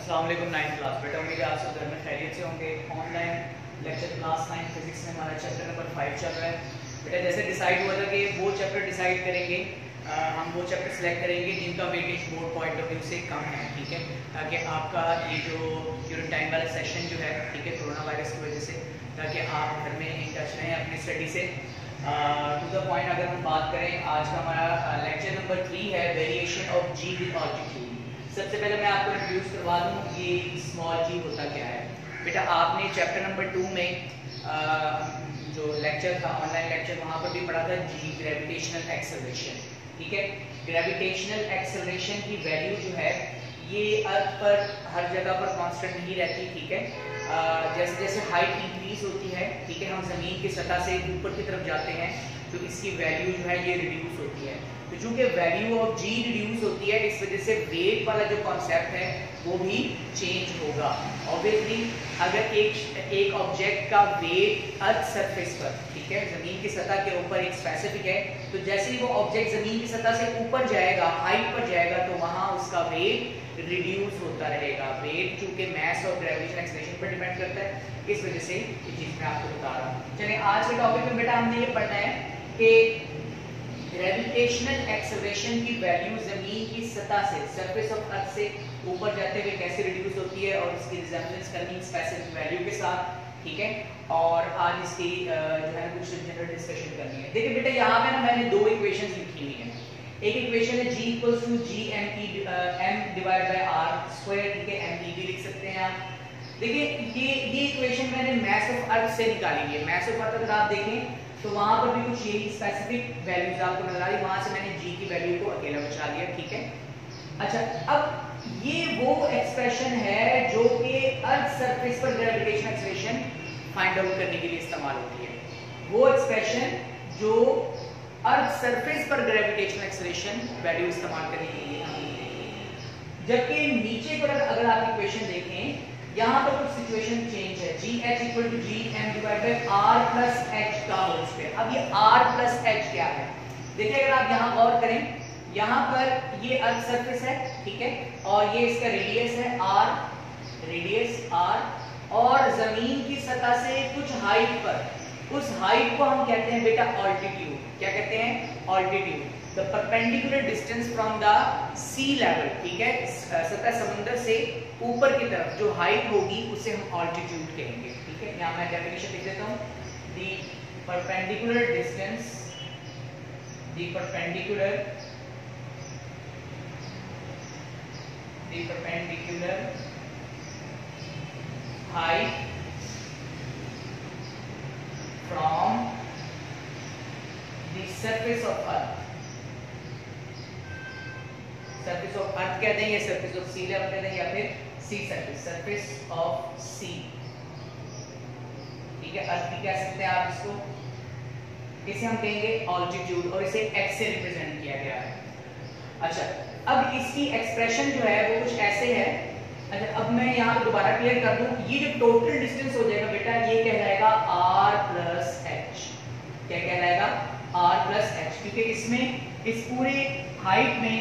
अस्सलाम वालेकुम 9th class. बेटा उम्मीद है आप सब घर में खैरियत से होंगे। ऑनलाइन लेक्चर क्लास 9 फिजिक्स में हमारा चैप्टर नंबर 5 चल रहा है। बेटा जैसे डिसाइड हुआ था कि वो चैप्टर डिसाइड करेंगे, हम वो चैप्टर सेलेक्ट करेंगे जिनका weightage board point of view से कम है, ठीक है, ताकि आपका ये जो ड्यूरिंग टाइम वाला सेशन जो है, ठीक है, कोरोना वायरस की वजह से, ताकि आप घर में इन टच रहें अपनी स्टडी से। टू द पॉइंट अगर हम बात करें, आज का हमारा लेक्चर नंबर 3 है variation of ji with altitude. सबसे पहले मैं आपको इंट्रोड्यूस करवा दूं ये स्मॉल जी होता क्या है। बेटा आपने चैप्टर नंबर 2 में जो लेक्चर था, ऑनलाइन लेक्चर, वहां पर भी पढ़ा था जी ग्रेविटेशनल एक्सेलरेशन, ठीक है। ग्रेविटेशनल एक्सेलरेशन की वैल्यू जो है ये अर्थ पर हर जगह पर कांस्टेंट नहीं रहती, ठीक है। जैसे जैसे हाइट इंक्रीज होती है, ठीक है, हम जमीन की सतह से ऊपर की तरफ जाते हैं तो इसकी वैल्यू जो है ये रिड्यूस होती है। तो चूंकि वैल्यू ऑफ जी रिड्यूस होती है, इस वजह से वेट वाला जो कॉन्सेप्ट है वो भी चेंज होगा। ऑब्वियसली अगर एक ऑब्जेक्ट का वेट अर्थ सरफेस पर, ठीक है, जमीन की सतह के ऊपर एक स्पेसिफिक है, तो जैसे ही वो ऑब्जेक्ट जमीन की सतह से ऊपर जाएगा, हाइट पर जाएगा, तो वहां उसका वेट रिड्यूस होता रहेगा। वेट चूंकि मैस और ग्रेविटेशन एक्सेलरेशन पर डिपेंड करता है, इस वजह से ये चीज मैं आपको बता रहा हूँ। चलिए आज के टॉपिक में बेटा हमने ये पढ़ना है कि ग्रेविटेशनल एक्सेलरेशन की वैल्यू जमीन की सतह से, सरफेस ऑफ अर्थ से ऊपर जाते हुए कैसे रिड्यूस होती है और इसकी रिजेम्बलेंस करनी स्पेसिफिक वैल्यू के साथ, ठीक है। और आज इसकी जो है कुछ जनरल डिस्कशन करनी है। देखिए बेटा यहाँ पे ना मैंने दो इक्वेशंस लिखी हुई हैं। एक इक्वेशन है g equals to G m divide by r square, ठीक है, m भी लिख सकते हैं आप। देखिए ये इक्वेशन मैंने मैस ऑफ अर्थ से निकाली है। मैस ऑफ अर्थ अगर आप देखें तो वहां पर भी कुछ यही स्पेसिफिक वैल्यूज आपको नजर आ रही, वहां से मैंने g की वैल्यू को अकेला बचा दिया, ठीक है। अच्छा, अब ये वो एक्सप्रेशन है जो कि अर्थ सरफेस पर ग्रेविटेशनल एक्सेलरेशन फाइंड आउट करने के लिए इस्तेमाल होती है। वो एक्सप्रेशन जो अर्थ सरफेस पर ग्रेविटेशनल एक्सेलरेशन वैल्यू इस्तेमाल करने के लिए। जबकि नीचे पर अगर आप इक्वेशन देखें, यहाँ पर कुछ सिचुएशन चेंज है। G H equal to G M divide by R plus H का होल स्क्वायर। अब ये आर प्लस एच क्या है? देखिए अगर आप यहाँ गौर करें, यहाँ पर ये अर्थ सरफेस है, ठीक है, और ये इसका रेडियस है आर, रेडियस आर, और जमीन की सतह से कुछ हाइट पर, उस हाइट को हम कहते हैं बेटा ऑल्टीट्यूड। क्या कहते हैं? Altitude. The perpendicular distance from the sea level, ठीक है, सतह समुद्र से ऊपर की तरफ जो हाइट होगी उसे हम ऑल्टीट्यूड कहेंगे, ठीक है। यहाँ मैं डेफिनेशन लिख देता हूँ। The perpendicular distance, the perpendicular height from the surface of earth, surface of earth कहते हैं, या surface of sea level कहते हैं, या फिर sea surface, surface of sea, ठीक है। अर्थ की कह सकते हैं आप इसको, इसे हम कहेंगे ऑल्टीट्यूड, और इसे x से रिप्रेजेंट किया गया है। अच्छा, अब इसकी एक्सप्रेशन जो है वो कुछ ऐसे है। अच्छा, अब मैं यहाँ पे दोबारा क्लियर कर दूं, ये जो टोटल डिस्टेंस हो जाएगा बेटा, ये कहलाएगा r प्लस h। क्या कहलाएगा? r प्लस h, क्योंकि इसमें इस पूरे हाइट में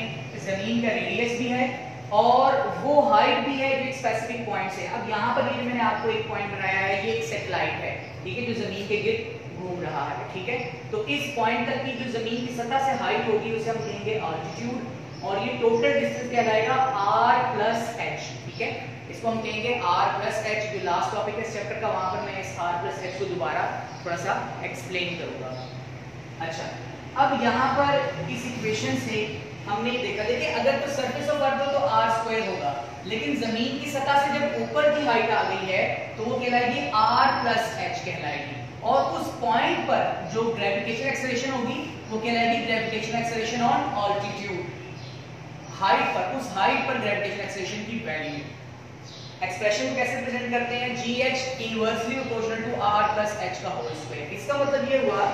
जमीन का रेडियस भी है और वो हाइट भी है जो एक स्पेसिफिक पॉइंट से। अब यहाँ पर ये मैंने आपको एक पॉइंट बनाया है, ये एक सैटेलाइट है, ठीक है, जो जमीन के गिर्द घूम रहा है, ठीक है। तो इस पॉइंट तक की जो जमीन की सतह से हाइट होगी उसे हम कहेंगे ऑल्टीट्यूड, और ये टोटल डिस्टेंस कहलाएगा r प्लस h, ठीक है। इसको हम कहेंगे r प्लस h। जो लास्ट टॉपिक है इस चैप्टर का, वहां पर मैं इस r प्लस h को दोबारा थोड़ा सा एक्सप्लेन करूंगा। अच्छा, अब यहाँ पर इस इक्वेशन से हमने देखा, देखिए अगर तो सरफेस ऑफ अर्थ हो तो r स्क्वायर होगा, लेकिन जमीन की सतह से जब ऊपर की हाइट आ गई है तो वो कहलाएगी r प्लस h कहलाएगी, और उस पॉइंट पर जो ग्रेविटेशनल एक्सेलरेशन होगी वो कहलाएगी gravitational acceleration on altitude. Height पर, उस हाइट पर ग्रेविटेशनल एक्सेलरेशन की वैल्यू। एक्सप्रेशन को कैसे प्रेजेंट करते हैं? gh inversely proportional to r plus h का होल स्क्वायर। इसका मतलब ये हुआ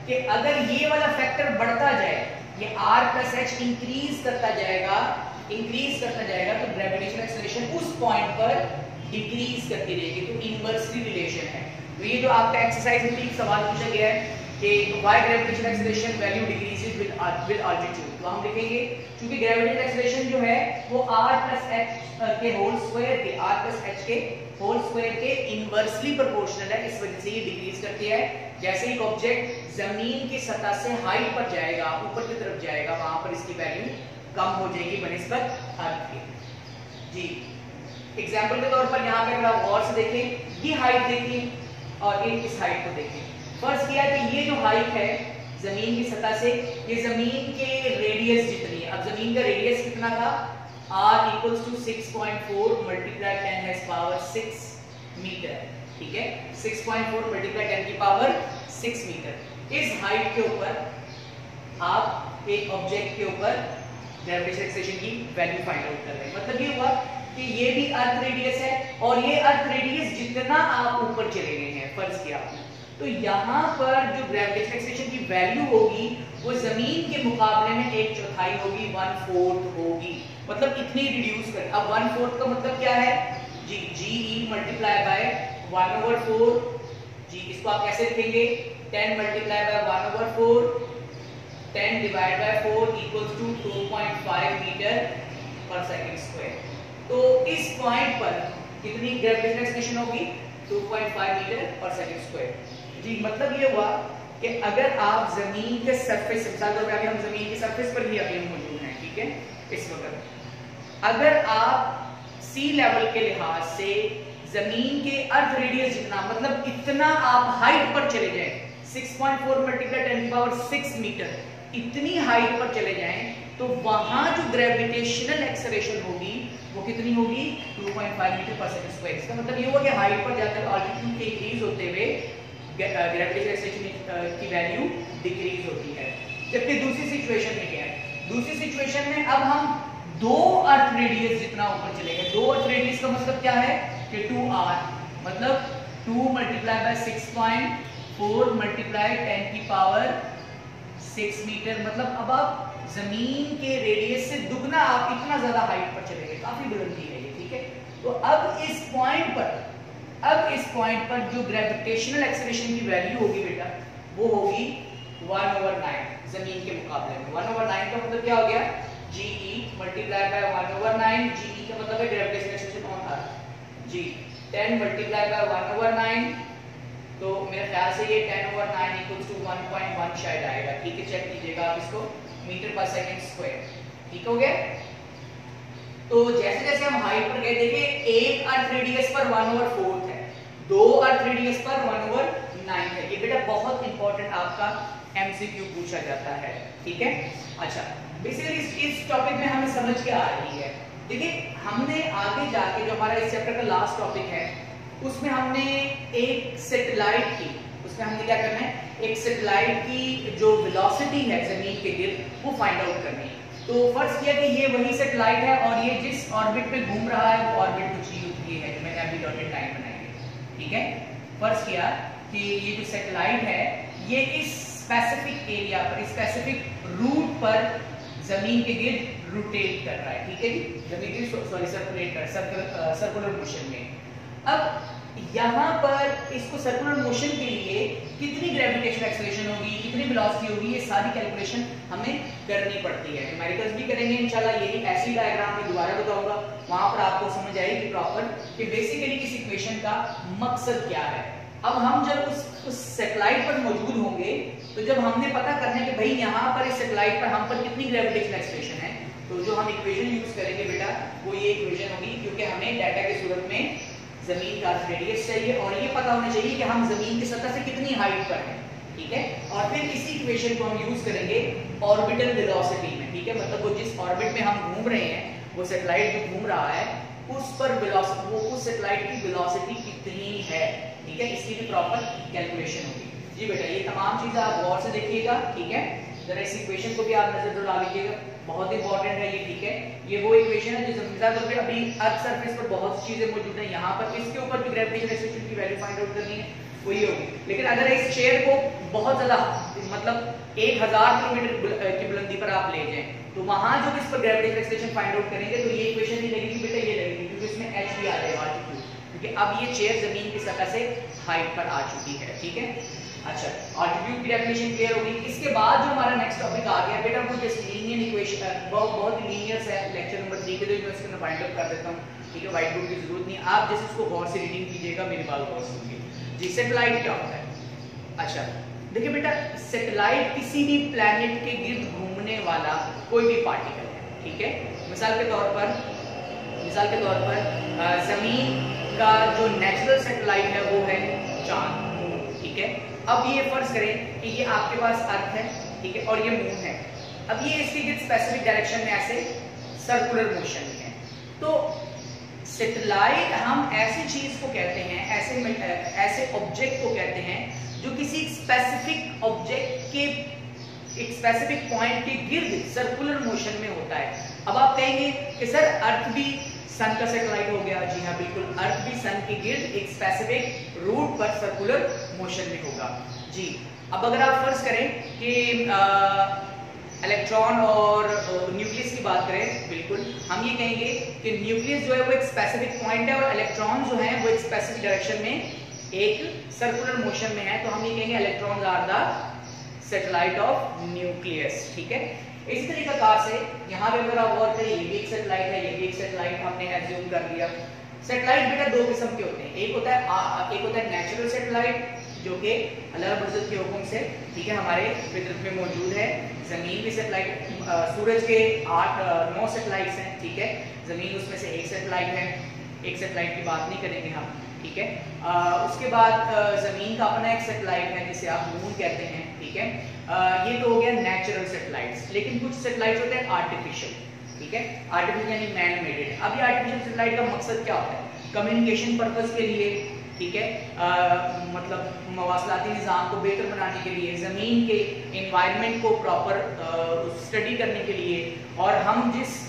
कि अगर ये वाला फैक्टर बढ़ता जाए, ये r प्लस h इंक्रीज करता जाएगा तो ग्रेविटेशनल एक्सेलरेशन उस पॉइंट पर डिक्रीज करती रहेगी। तो इनवर्सली रिलेशन है। तो ये जो आपका एक्सरसाइज में एक सवाल पूछा गया है कि why gravitational acceleration value decreases with altitude। तो हम लिखेंगे क्योंकि ग्रेविटेशनल एक्सेलरेशन जो है वो r plus h के होल स्क्वायर के r plus h के होल स्क्वायर के इनवर्सली प्रोपोर्शनल है, इस वजह से ये डिक्रीज करती है। जैसे एक ऑब्जेक्ट जमीन की सतह से हाइट पर जाएगा, ऊपर की तरफ जाएगा, वहां पर इसकी वैल्यू कम हो जाएगी बनिस्बत अर्थ के। जी एग्जांपल के तौर पर यहाँ पे अगर आप गौर से देखें, ये हाइट देखिए और इस हाइट को देखें। फर्ज किया कि ये जो हाइट है जमीन की सतह से, ये जमीन के रेडियस जितनी है। अब जमीन का रेडियस कितना था, r equals to 6.4 multiply 10 has power 6 metre, ठीक है, 6.4 multiply 10 की पावर 6 मीटर। इस हाइट के ऊपर आप एक ऑब्जेक्ट के ऊपर ग्रेविटेशनल एक्सेलरेशन की वैल्यू फाइंड आउट कर रहे हैं। मतलब ये हुआ कि ये भी अर्थ रेडियस है और ये अर्थ रेडियस जितना आप ऊपर चले गए हैं, फर्ज किया आपने, तो यहाँ पर जो ग्रेविटेशनल एक्सेलरेशन की वैल्यू होगी वो जमीन के मुकाबले में 1/4 होगी, 1/4 होगी, मतलब इतनी रिड्यूस कर। अब 1/4 का मतलब क्या है G, GE multiply by 1/4 G, इसको आप कैसे लिखेंगे, 10 multiply by 1/4, 10 divide by 4 equals to 2.5 metre पर सेकंड स्क्वायर। तो इस पॉइंट पर कितनी ग्रेविटेशनल एक्सेलरेशन होगी, 2.5 मीटर पर सेकंड स्क्वायर। जी मतलब ये हुआ कि अगर आप जमीन के सरफेस, मिसाल के तौर पे हम जमीन की सरफेस पर ही अभी मौजूद हैं, ठीक है, इस वक्त अगर आप सी लेवल के लिहाज से जमीन के अर्थ रेडियस जितना, मतलब इतना आप हाइट पर चले जाएं, 6.4 मल्टीप्लाई 10 की पावर 6 मीटर, इतनी हाइट पर चले जाएं, तो वहां जो ग्रेविटेशनल एक्सेलरेशन होगी वो कितनी होगी, 2.5 मीटर पर सेकंड स्क्वायर। इसका मतलब ये हुआ कि हाइट पर जाकर ऑल्टीट्यूड के इंक्रीज होते हुए ग्रेविटेशनल एक्सेलरेशन की वैल्यू डिक्रीज होती है। जबकि दूसरी सिचुएशन में क्या है, दूसरी सिचुएशन में अब हम 2 अर्थ रेडियस जितना ऊपर चले गए। 2 अर्थ रेडियस का मतलब क्या है कि 2r, मतलब 2 मल्टीप्लाई बाय 6.4 मल्टीप्लाई 10 की पावर 6 मीटर। मतलब अब आप जमीन के रेडियस से दुगना, आप इतना ज्यादा हाइट पर चले गए, काफी बुलंदी है ये, ठीक है। तो अब इस पॉइंट पर जो ग्रेविटेशनल एक्सेलरेशन की वैल्यू होगी बेटा, वो होगी 1/9 जमीन के मुकाबले में। 1/9 का मतलब क्या हो गया, GE मल्टीप्लाई बाय 1/9, GE का मतलब है gravitational acceleration on earth G, 10 multiply by 1/9, तो मेरे ख्याल से ये 10/9 इक्वल्स टू 1.1 शायद आएगा, ठीक है, चेक कीजिएगा आप इसको, मीटर पर सेकंड स्क्वायर, ठीक हो गया। तो जैसे जैसे हम हाइट पर गए, देखिए एक अर्थ रेडियस पर 1/4 है, 2 अर्थ रेडियस पर 1/9 है। ये बेटा बहुत इंपॉर्टेंट आपका MCQ पूछा जाता है, ठीक है। अच्छा, बेसिकली इस टॉपिक में हमें समझ के आ रही है। देखिए हमने आगे जाके जो हमारा इस चैप्टर का लास्ट टॉपिक है उसमें हमने एक सैटेलाइट की, उसमें हमने क्या करना है, एक सैटेलाइट की जो वेलोसिटी है जमीन के गिर्द वो फाइंड आउट करनी है। तो फर्ज किया कि ये वही सैटेलाइट है और ये जिस ऑर्बिट पे घूम रहा है वो ऑर्बिट कुछ ये है जो मैंने अभी डॉटेड लाइन बनाई है, ठीक है। फर्ज किया कि ये जो सैटेलाइट है ये इस स्पेसिफिक एरिया पर, स्पेसिफिक रूट पर जमीन के गिर्द रोटेट कर रहा है, ठीक है जी, जमीन के सर्कुलेट कर सर्कुलर मोशन में। अब यहाँ पर इसको सर्कुलर मोशन के लिए कितनी ग्रेविटेशनल एक्सेलरेशन होगी, कितनी वेलोसिटी होगी, ये सारी कैलकुलेशन हमें करनी पड़ती है। न्यूमेरिकल्स भी करेंगे इंशाल्लाह, यही ऐसी डायग्राम में दोबारा बताऊंगा, वहां पर आपको समझ आएगी प्रॉपर कि बेसिकली इस इक्वेशन का मकसद क्या है। अब हम जब उस सैटेलाइट पर मौजूद होंगे, तो जब हमने पता करना है कि भाई यहाँ पर इस सैटेलाइट पर हम पर कितनी ग्रेविटेशनल एक्सेलरेशन है, तो जो हम इक्वेशन यूज करेंगे बेटा वो ये इक्वेशन होगी, क्योंकि हमें डाटा की सूरत में जमीन का रेडियस चाहिए और ये पता होना चाहिए कि हम जमीन की सतह से कितनी हाइट पर हैं, ठीक है। और फिर इसी इक्वेशन को हम यूज करेंगे ऑर्बिटल वेलोसिटी में, ठीक है, मतलब वो जिस ऑर्बिट में हम घूम रहे हैं, वो सैटेलाइट जो घूम रहा है उस पर वेलोसिटी, वो उस सैटेलाइट की वेलोसिटी कितनी है, ठीक है, इसकी भी प्रॉपर कैलकुलेशन होगी। जी बेटा ये तमाम चीजें आप गौर से देखिएगा, ठीक है। जरा इस इक्वेशन को भी आप नजर डाल लीजिएगा, बहुत इंपॉर्टेंट है ये, ठीक है। ये वो इक्वेशन है जो मिसाल तौर पे अभी अर्थ सरफेस पर बहुत सी चीजें मौजूद हैं, यहाँ पर इसके ऊपर भी ग्रेविटेशनल एक्सेलरेशन की वैल्यू फाइंड आउट करनी है, वही होगी। लेकिन अगर इस चेयर को बहुत ज्यादा, मतलब 1000 किलोमीटर की बुलंदी पर आप ले जाएं, तो वहां जो इस पर ग्रेविटेशनल एक्सेलरेशन फाइंड आउट करेंगे तो ये इक्वेशन नहीं लगेगी बेटा, ये लगेगी, क्योंकि इसमें h भी आ जाएगा, क्योंकि अब ये चेयर जमीन की सतह से हाइट पर आ चुकी है, ठीक है। अच्छा, एट्रीब्यूट की डेफिनेशन क्लियर होगी। इसके बाद जो हमारा नेक्स्ट टॉपिक आ गया बेटा, वो जैसे लीनियर इक्वेशन, बहुत लीनियर है, लेक्चर नंबर 3 के, तो मैं इसको फाइंड आउट कर देता हूँ, ठीक है। व्हाइट बोर्ड की जरूरत नहीं, आप जैसे इसको गौर से रीडिंग कीजिएगा, मेरी बात गौर से सुनिए जी। सैटेलाइट क्या होता है? अच्छा देखिए बेटा, सैटेलाइट किसी भी प्लैनेट के गिर्द घूमने वाला कोई भी पार्टिकल है, ठीक है। मिसाल के तौर पर जमीन का जो नेचुरल सैटेलाइट है वो है चांद, ठीक है। अब ये फर्ज करें कि ये आपके पास अर्थ है, ठीक है, और ये मून है। अब ये इसके गिर्द स्पेसिफिक डायरेक्शन में ऐसे सर्कुलर मोशन में है। तो सैटेलाइट हम ऐसी चीज को कहते हैं, ऐसे ऑब्जेक्ट को कहते हैं जो किसी स्पेसिफिक ऑब्जेक्ट के एक स्पेसिफिक पॉइंट के गिर्द सर्कुलर मोशन में होता है। अब आप कहेंगे कि सर अर्थ भी सन का सैटेलाइट हो गया। जी हाँ बिल्कुल, अर्थ भी सन के गिर्द एक स्पेसिफिक रूट पर सर्कुलर मोशन में होगा जी। अब अगर आप फर्ज करें कि इलेक्ट्रॉन और न्यूक्लियस की बात करें, बिल्कुल हम ये कहेंगे कि न्यूक्लियस जो है वो एक स्पेसिफिक पॉइंट है और इलेक्ट्रॉन जो है वो एक स्पेसिफिक डायरेक्शन में एक सर्कुलर मोशन में है। तो हम ये कहेंगे electrons are the satellite of nucleus, ठीक है। इसी तरीका से यहाँ पे अगर आप गौर करें, ये भी एक सैटेलाइट है, ये भी एक सैटेलाइट हमने एज्यूम कर लिया। सैटेलाइट बेटा दो किस्म के होते हैं, एक होता है नेचुरल सैटेलाइट जो कि अल्लाह रब्बुल इज्जत के हुक्म से, ठीक है, हमारे फितरत में मौजूद है। जमीन की सैटेलाइट, सूरज के 8-9 सैटेलाइट्स हैं, ठीक है। जमीन उसमें से एक सैटेलाइट है, एक सैटेलाइट की बात नहीं करेंगे हम, ठीक है। उसके बाद जमीन का अपना एक सैटेलाइट है जिसे आप मून कहते हैं, ठीक है। ये तो हो गया नेचुरल सैटेलाइट्स। लेकिन कुछ सैटेलाइट्स होते हैं आर्टिफिशियल, ठीक है, आर्टिफिशियल यानी मैन मेडेड। अब ये आर्टिफिशियल सैटेलाइट का मकसद क्या होता है? कम्युनिकेशन पर्पस के लिए, ठीक है, मतलब मवासलाती निज़ाम को बेहतर बनाने के लिए, ज़मीन के एनवायरनमेंट को प्रॉपर स्टडी करने के लिए, और हम जिस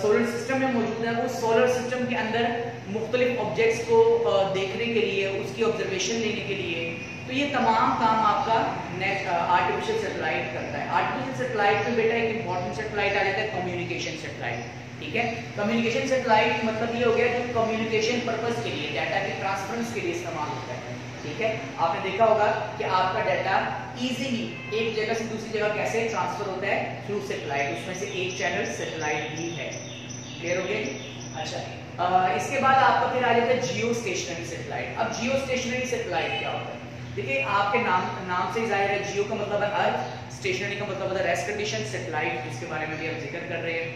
सोलर सिस्टम में मौजूद है वो सोलर सिस्टम के अंदर मुख्तलिफ ऑब्जेक्ट्स को देखने के लिए, उसकी ऑब्जर्वेशन लेने के लिए। तो ये तमाम काम आपका आर्टिफिशियल सैटेलाइट करता है। आर्टिफिशियल सैटेलाइट में बेटा एक इंपॉर्टेंट सैटेलाइट आ जाता है कम्युनिकेशन सैटेलाइट, ठीक है। कम्युनिकेशन सैटेलाइट मतलब ये हो गया जो कम्युनिकेशन पर्पस के लिए, डाटा के ट्रांसफरेंस के लिए इस्तेमाल होता है, ठीक है। आपने देखा होगा कि आपका डाटा इजीली एक जगह से दूसरी जगह कैसे ट्रांसफर होता है, थ्रू सैटेलाइट। उसमें से एक चैनल सैटेलाइट ही है। क्लियर हो गया? अच्छा, इसके बाद आपका फिर आ जाता है जियो स्टेशनरी सैटेलाइट। अब जियो स्टेशनरी सैटेलाइट क्या होता है? देखिए आपके नाम से ही जाहिर है, जियो का मतलब है अर्थ, स्टेशनरी का मतलब है रेस्ट कंडीशन, सैटेलाइट जिसके बारे में भी हम जिक्र कर रहे हैं।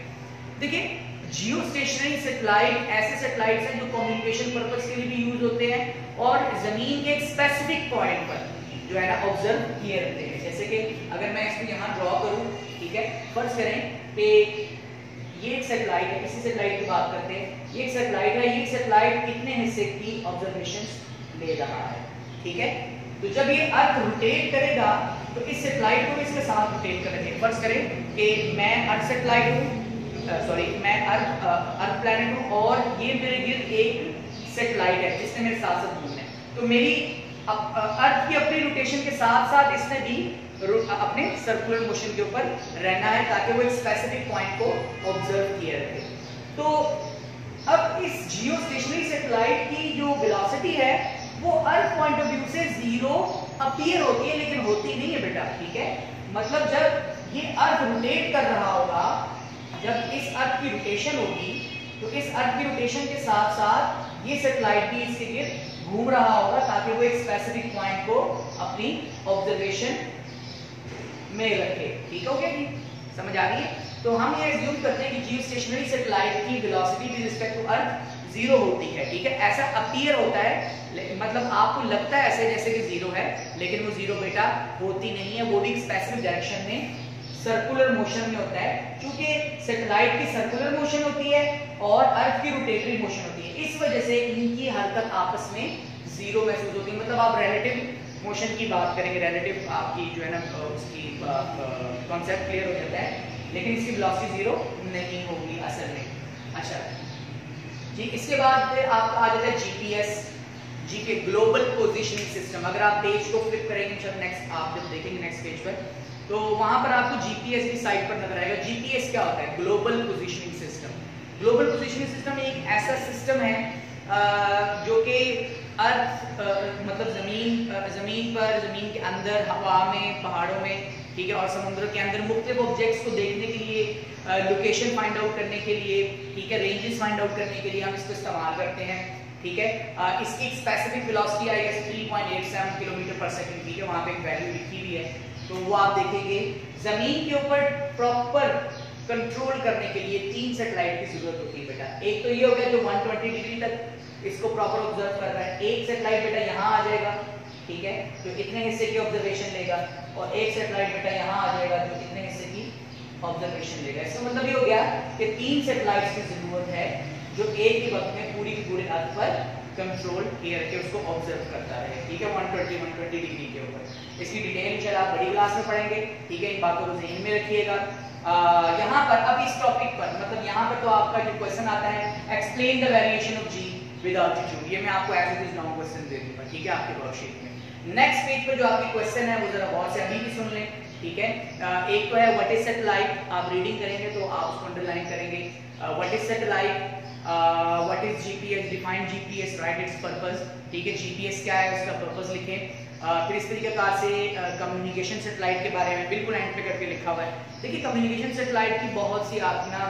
देखिए जियो स्टेशनरी सैटेलाइट ऐसे सैटेलाइट्स हैं जो कम्युनिकेशन पर्पस के लिए भी यूज होते हैं और जमीन के एक स्पेसिफिक पॉइंट पर जो है ना ऑब्जर्व किए रहते हैं। जैसे कि अगर मैं इसको यहाँ ड्रॉ करूँ, ठीक है, फर्ज करें कि ये एक सैटेलाइट है, इसी सैटेलाइट की बात करते हैं। ये एक सैटेलाइट है, ये सैटेलाइट कितने हिस्से की ऑब्जर्वेशन ले रहा है, ठीक है। तो जब ये अर्थ रोटेट करेगा तो इस सैटेलाइट को इसके साथ रोटेट करेंगे। फर्ज करें कि मैं अर्थ सैटेलाइट हूँ, मैं अर्थ प्लैनेट हूँ और ये मेरे गिर्द एक सैटेलाइट है जिसने मेरे साथ साथ घूमना है। तो मेरी अर्थ की अपनी रोटेशन के साथ साथ इसने भी अपने सर्कुलर मोशन के ऊपर रहना है ताकि वो एक स्पेसिफिक पॉइंट को ऑब्जर्व किया रहे। तो अब इस जियो स्टेशनरी सैटेलाइट की जो वेलोसिटी है वो अर्थ पॉइंट ऑफ व्यू से जीरो अपीयर होती है, लेकिन होती नहीं है बेटा, ठीक है। मतलब जब ये अर्थ रोटेट कर रहा होगा, जब इस अर्थ की रोटेशन होगी तो इस अर्थ की रोटेशन के साथ साथ ये सैटेलाइट भी इसके गिर्द घूम रहा होगा ताकि वो एक स्पेसिफिक पॉइंट को अपनी ऑब्जर्वेशन में रखे। ठीक हो गया जी, समझ आ रही है? तो हम ये एज्यूम करते हैं कि जियो स्टेशनरी सैटेलाइट की velocity with respect to earth zero होती है, ठीक है। ऐसा अपीयर होता है, मतलब आपको लगता है ऐसे जैसे कि जीरो है, लेकिन वो जीरो बेटा होती नहीं है। वो भी स्पेसिफिक डायरेक्शन में सर्कुलर मोशन में होता है। क्योंकि सैटेलाइट की सर्कुलर मोशन होती है और अर्थ की रोटेटरी मोशन होती है, इस वजह से इनकी हरकत आपस में जीरो महसूस होती है। मतलब आप रिलेटिव मोशन की बात करेंगे, रिलेटिव आपकी जो है ना उसकी कॉन्सेप्ट क्लियर हो जाता है, लेकिन इसकी वेलोसिटी जीरो नहीं होगी असल में। अच्छा जी, इसके बाद आपका आ जाता है जीपीएस, जी के ग्लोबल पोजीशनिंग सिस्टम। अगर आप पेज को फ्लिप करेंगे नेक्स्ट, आप जब देखेंगे नेक्स्ट पेज पर, तो वहां पर आपको जीपीएस की साइट पर नजर आएगा। जीपीएस क्या होता है? Global positioning system. Global positioning system एक ऐसा सिस्टम है जो कि अर्थ मतलब जमीन पर, जमीन के अंदर, हवा में, पहाड़ों में, ठीक है, और समुद्र के अंदर मुख्तलिफ ऑब्जेक्ट्स को देखने के लिए, लोकेशन फाइंड आउट करने के लिए, ठीक है, रेंजेस फाइंड आउट करने के लिए हम इसको इस्तेमाल करते हैं, ठीक है। इसकी स्पेसिफिक वेलोसिटी आई है 3.87 किलोमीटर पर सेकंड, ठीक है, वहां पे एक वैल्यू लिखी हुई है, तो वो आप देखेंगे। जमीन के ऊपर प्रॉपर कंट्रोल करने के लिए 3 सैटेलाइट की जरूरत होती है बेटा। एक तो ये हो गया जो 120 डिग्री तक इसको प्रॉपर ऑब्जर्व कर रहा है, एक सैटेलाइट बेटा यहाँ आ जाएगा, ठीक है, जो इतने हिस्से की ऑब्जर्वेशन लेगा, और एक सैटेलाइट बेटा यहाँ आ जाएगा जो इतने हिस्से की ऑब्जर्वेशन लेगा। इसका मतलब ये हो गया कि 3 सैटेलाइट्स की जरूरत है जो एक ही वक्त में पूरे अर्थ पर कंट्रोल किए रखे, उसको ऑब्जर्व करता रहे, ठीक है, 120 डिग्री के ऊपर। इसकी डिटेल इंशाल्लाह आप बड़ी क्लास में पढ़ेंगे, ठीक है, इन बातों को ज़हन में रखिएगा। यहाँ पर अब इस टॉपिक पर मतलब यहाँ पर तो आपका जो क्वेश्चन आता है, explain the variation of ji with altitude, ये मैं आपको as it is long question दे दूंगा, ठीक है, आपके वर्कशीट में। नेक्स्ट पेज पर जो आपके क्वेश्चन है वो जरा गौर से अभी भी सुन लें, ठीक है। एक तो है व्हाट इज सैटेलाइट, आप रीडिंग करेंगे तो आप उसको अंडरलाइन करेंगे। What is satellite, what is GPS, define GPS, right it's purpose, ठीक है, जीपीएस क्या है उसका पर्पस लिखें। फिर इस तरीके से कम्युनिकेशन सैटेलाइट के बारे में बिल्कुल एंड पे करके लिखा हुआ है। देखिए कम्युनिकेशन सैटेलाइट की बहुत सी आप ना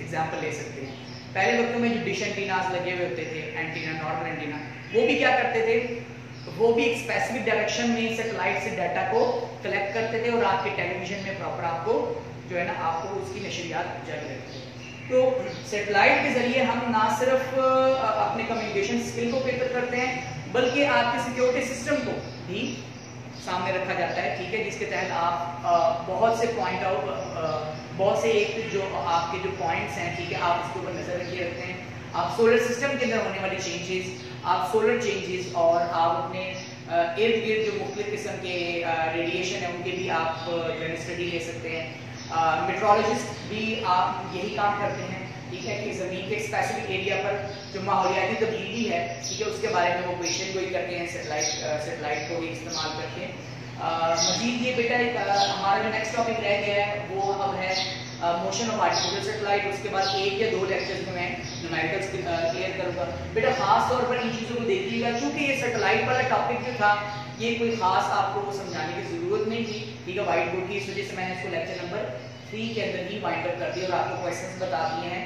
एग्जांपल ले सकते हैं। पहले वक्तों में जो डिश एंटीनास लगे हुए होते थे, एंटीना, नॉर्मल एंटीना, वो भी क्या करते थे, वो भी एक स्पेसिफिक डायरेक्शन में सैटेलाइट से डाटा को कलेक्ट करते थे और आपके टेलीविजन में प्रॉपर आपको जो है ना आपको उसकी नशरियात जारी रखते थे। तो सैटेलाइट के जरिए हम ना सिर्फ अपने कम्युनिकेशन स्किल को बेहतर करते हैं बल्कि आपके सिक्योरिटी सिस्टम को भी सामने रखा जाता है, ठीक है, जिसके तहत आप बहुत से पॉइंट आउट, बहुत से एक जो आपके जो पॉइंट्स हैं, ठीक है, आप उसके ऊपर नजर रखे रखते हैं। आप सोलर सिस्टम के अंदर होने वाली चेंजेस, आप सोलर चेंजेस और आप अपने इर्द गिर्द जो मुख्तलिफ किस्म के रेडिएशन है उनके भी आप स्टडी ले सकते हैं। मेट्रोलॉजिस्ट भी आप यही काम करते हैं, ठीक है, कि ज़मीन के स्पेसिफिक एरिया पर जो माहौलियाती तब्दीली है, ठीक है, उसके बारे में वो क्वेश्चन कोई करते हैं, सैटेलाइट को भी इस्तेमाल करके। मजीद ये बेटा हमारा जो नेक्स्ट टॉपिक रह गया है वो अब है मोशन ऑफ आर्टिफिशियल सैटेलाइट। उसके बाद 1 या 2 लेक्चर्स में मैं न्यूमेरिकल्स क्लियर करूंगा। बेटा खास तौर पर इन चीज़ों को देखिएगा, चूंकि ये सैटेलाइट वाला टॉपिक जो था ये कोई खास आपको समझाने की जरूरत नहीं थी, ठीक है, व्हाइट बोर्ड की इस वजह से मैंने इसको लेक्चर नंबर 3 के अंदर ही वाइंड अप कर दिया और आपको क्वेश्चंस बता दिए हैं।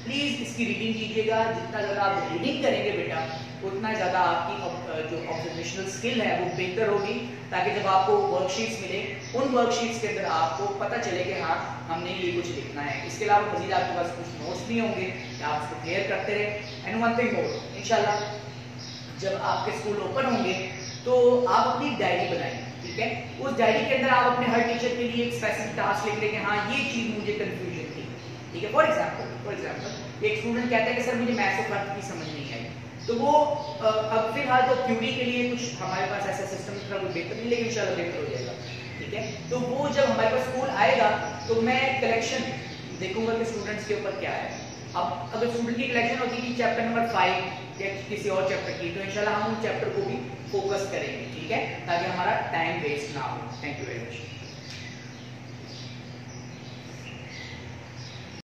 प्लीज इसकी रीडिंग कीजिएगा, जितना ज़्यादा आप रीडिंग करेंगे बेटा उतना ज़्यादा आपकी जो ऑब्जर्वेशनल स्किल है वो बेहतर होगी, ताकि जब आपको वर्कशीट्स मिले उन वर्कशीट्स के अंदर आपको पता चले कि हाँ हमने ये कुछ लिखना है। इसके अलावा मजीद आपके पास कुछ नोट्स भी होंगे कि आप उसको क्लियर करते रहे। एंड वन थिंग मोर, इंशाल्लाह जब आपके स्कूल ओपन होंगे तो आप अपनी डायरी बनाएंगे, ठीक है, उस डायरी के अंदर आप अपने हर टीचर के लिए एक स्पेसिफिक टास्क लिख लेंगे, हाँ ये चीज़ मुझे कंफ्यूजन थी, ठीक है। फॉर एग्जाम्पल एक स्टूडेंट कहता है कि सर मुझे मैथ्स और फर्क की समझ नहीं आई, तो वो अब फिलहाल तो क्यूरी के लिए कुछ हमारे पास ऐसा सिस्टम थोड़ा कुछ बेहतर नहीं, लेकिन इंशाल्लाह बेहतर हो जाएगा, ठीक है। तो वो जब हमारे पास स्कूल आएगा तो मैं कलेक्शन देखूंगा कि स्टूडेंट्स के ऊपर क्या है। अब अगर स्टूडेंट की कलेक्शन होती है चैप्टर नंबर 5 या किसी और चैप्टर की, तो इंशाल्लाह हम उन चैप्टर को भी फोकस करेंगे, ठीक है, ताकि हमारा टाइम वेस्ट ना हो। Thank you very much.